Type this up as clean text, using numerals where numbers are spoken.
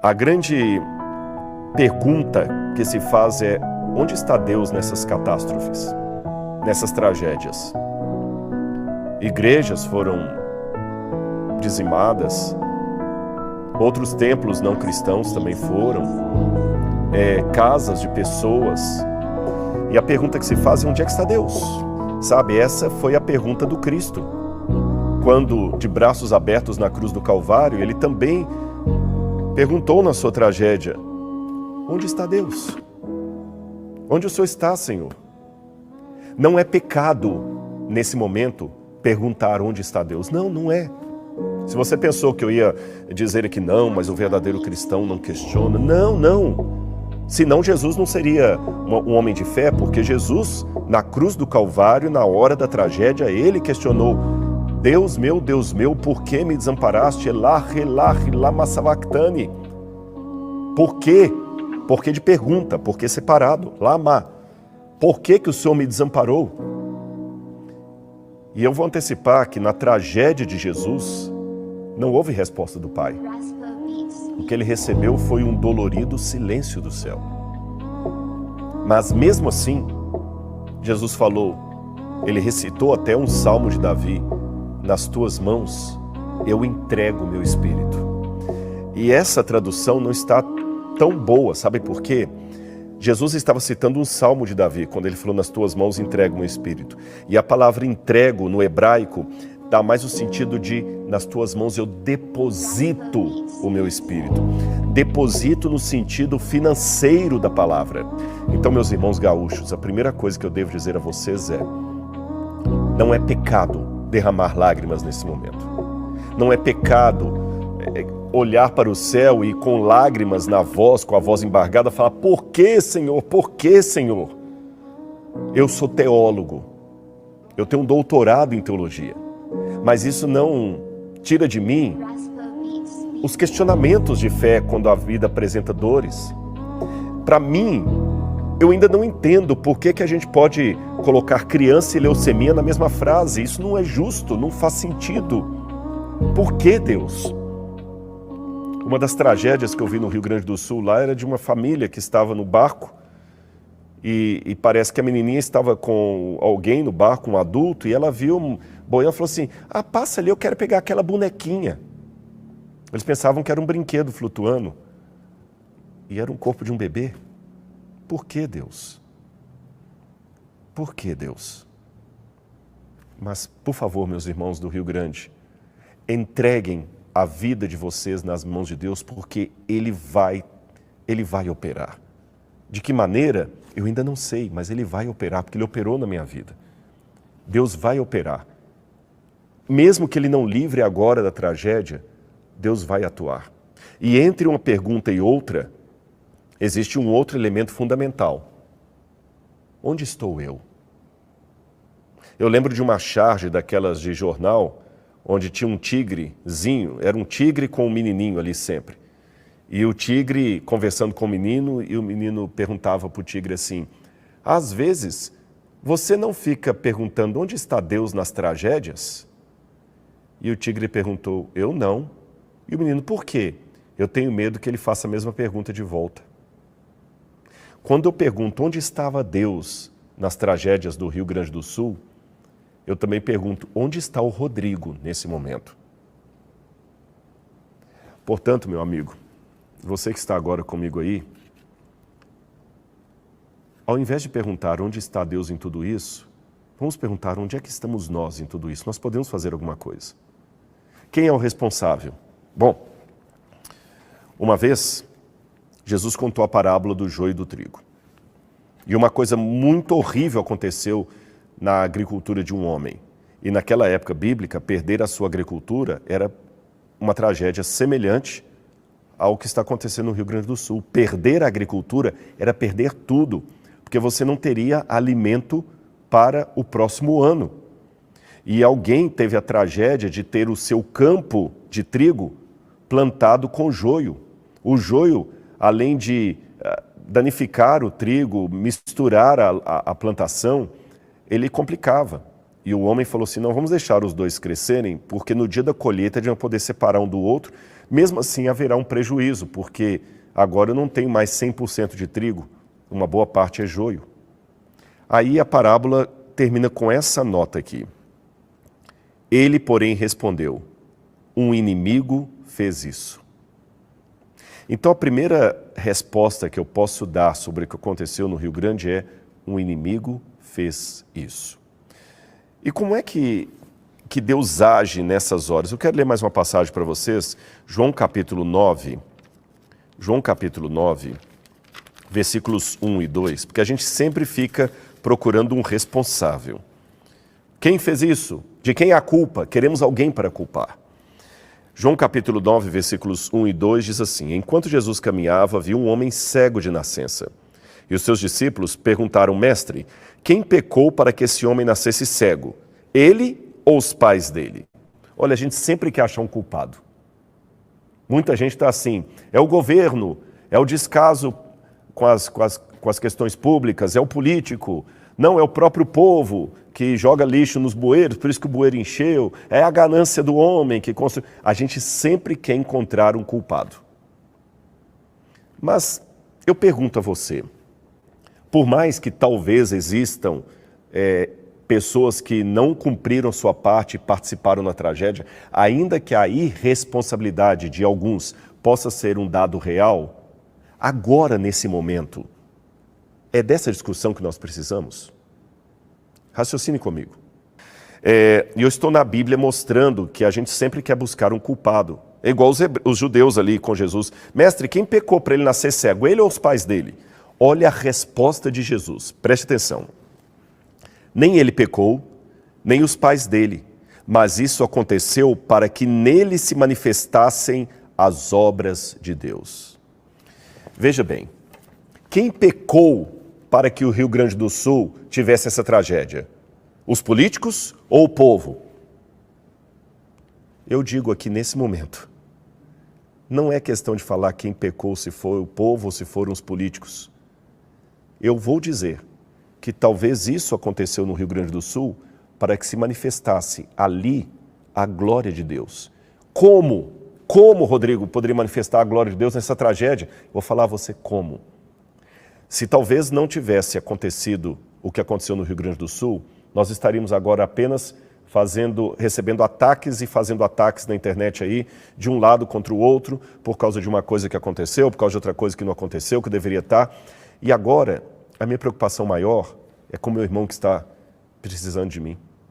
A grande pergunta que se faz é: onde está Deus nessas catástrofes, nessas tragédias? Igrejas foram dizimadas, outros templos não cristãos também foram, casas de pessoas. E a pergunta que se faz é: onde é que está Deus? Sabe, essa foi a pergunta do Cristo. Quando, de braços abertos na cruz do Calvário, ele também perguntou na sua tragédia: onde está Deus? Onde o Senhor está, Senhor? Não é pecado, nesse momento, perguntar onde está Deus. Não, não é. Se você pensou que eu ia dizer que não, mas o verdadeiro cristão não questiona. Não, não. Senão Jesus não seria um homem de fé, porque Jesus, na cruz do Calvário, na hora da tragédia, ele questionou: Deus meu, por que me desamparaste? Elá, lama sabachthani. Por quê? Porque de pergunta, porque separado, lama. Por que o Senhor me desamparou? E eu vou antecipar que na tragédia de Jesus, não houve resposta do Pai. O que ele recebeu foi um dolorido silêncio do céu. Mas mesmo assim, Jesus falou, ele recitou até um salmo de Davi: nas tuas mãos eu entrego o meu espírito. E essa tradução não está tão boa, sabe por quê? Jesus estava citando um salmo de Davi, quando ele falou: nas tuas mãos entrego o meu espírito. E a palavra entrego no hebraico dá mais o sentido de: nas tuas mãos eu deposito o meu espírito. Deposito no sentido financeiro da palavra. Então, meus irmãos gaúchos, a primeira coisa que eu devo dizer a vocês é: não é pecado derramar lágrimas nesse momento. Não é pecado olhar para o céu e com lágrimas na voz, com a voz embargada, falar: por que, Senhor? Por que, Senhor? Eu sou teólogo. Eu tenho um doutorado em teologia. Mas isso não tira de mim os questionamentos de fé quando a vida apresenta dores. Para mim, eu ainda não entendo por que a gente pode colocar criança e leucemia na mesma frase. Isso não é justo, não faz sentido. Por que, Deus? Uma das tragédias que eu vi no Rio Grande do Sul lá era de uma família que estava no barco e parece que a menininha estava com alguém no barco, um adulto, e ela viu boiando e falou assim: ah, passa ali, eu quero pegar aquela bonequinha. Eles pensavam que era um brinquedo flutuando e era um corpo de um bebê. Por que, Deus? Por que, Deus? Mas, por favor, meus irmãos do Rio Grande, entreguem a vida de vocês nas mãos de Deus, porque Ele vai operar. De que maneira? Eu ainda não sei, mas Ele vai operar, porque Ele operou na minha vida. Deus vai operar. Mesmo que Ele não livre agora da tragédia, Deus vai atuar. E entre uma pergunta e outra, existe um outro elemento fundamental. Onde estou eu? Eu lembro de uma charge daquelas de jornal, onde tinha um tigrezinho, era um tigre com um menininho ali sempre. E o tigre conversando com o menino, e o menino perguntava para o tigre assim: às vezes, você não fica perguntando onde está Deus nas tragédias? E o tigre perguntou: eu não. E o menino: por quê? Eu tenho medo que ele faça a mesma pergunta de volta. Quando eu pergunto onde estava Deus nas tragédias do Rio Grande do Sul, eu também pergunto: onde está o Rodrigo nesse momento? Portanto, meu amigo, você que está agora comigo aí, ao invés de perguntar onde está Deus em tudo isso, vamos perguntar onde é que estamos nós em tudo isso. Nós podemos fazer alguma coisa. Quem é o responsável? Bom, uma vez, Jesus contou a parábola do joio e do trigo. E uma coisa muito horrível aconteceu na agricultura de um homem. E naquela época bíblica, perder a sua agricultura era uma tragédia semelhante ao que está acontecendo no Rio Grande do Sul. Perder a agricultura era perder tudo, porque você não teria alimento para o próximo ano. E alguém teve a tragédia de ter o seu campo de trigo plantado com joio. O joio, além de danificar o trigo, misturar a plantação, ele complicava. E o homem falou assim, não, vamos deixar os dois crescerem, porque no dia da colheita eles vão poder separar um do outro. Mesmo assim haverá um prejuízo, porque agora eu não tenho mais 100% de trigo, uma boa parte é joio. Aí a parábola termina com essa nota aqui. Ele, porém, respondeu, um inimigo fez isso. Então a primeira resposta que eu posso dar sobre o que aconteceu no Rio Grande é, um inimigo fez isso. E como é que Deus age nessas horas? Eu quero ler mais uma passagem para vocês, João capítulo 9, versículos 1 e 2, porque a gente sempre fica procurando um responsável. Quem fez isso? De quem é a culpa? Queremos alguém para culpar. João capítulo 9, versículos 1 e 2 diz assim, enquanto Jesus caminhava, viu um homem cego de nascença. E os seus discípulos perguntaram, mestre, quem pecou para que esse homem nascesse cego? Ele ou os pais dele? Olha, a gente sempre quer achar um culpado. Muita gente está assim, é o governo, é o descaso com as questões públicas, é o político, não, é o próprio povo que joga lixo nos bueiros, por isso que o bueiro encheu, é a ganância do homem que construiu. A gente sempre quer encontrar um culpado. Mas eu pergunto a você, por mais que talvez existam pessoas que não cumpriram sua parte e participaram na tragédia, ainda que a irresponsabilidade de alguns possa ser um dado real, agora, nesse momento, é dessa discussão que nós precisamos? Raciocine comigo. Eu estou na Bíblia mostrando que a gente sempre quer buscar um culpado. É igual os judeus ali com Jesus. Mestre, quem pecou para ele nascer cego? Ele ou os pais dele? Olha a resposta de Jesus. Preste atenção. Nem ele pecou, nem os pais dele. Mas isso aconteceu para que nele se manifestassem as obras de Deus. Veja bem, quem pecou para que o Rio Grande do Sul tivesse essa tragédia? Os políticos ou o povo? Eu digo aqui nesse momento, não é questão de falar quem pecou, se foi o povo ou se foram os políticos. Eu vou dizer que talvez isso aconteceu no Rio Grande do Sul para que se manifestasse ali a glória de Deus. Como, Rodrigo, poderia manifestar a glória de Deus nessa tragédia? Vou falar a você como. Se talvez não tivesse acontecido o que aconteceu no Rio Grande do Sul, nós estaríamos agora apenas recebendo ataques e fazendo ataques na internet aí, de um lado contra o outro, por causa de uma coisa que aconteceu, por causa de outra coisa que não aconteceu, que deveria estar. E agora, a minha preocupação maior é com o meu irmão que está precisando de mim.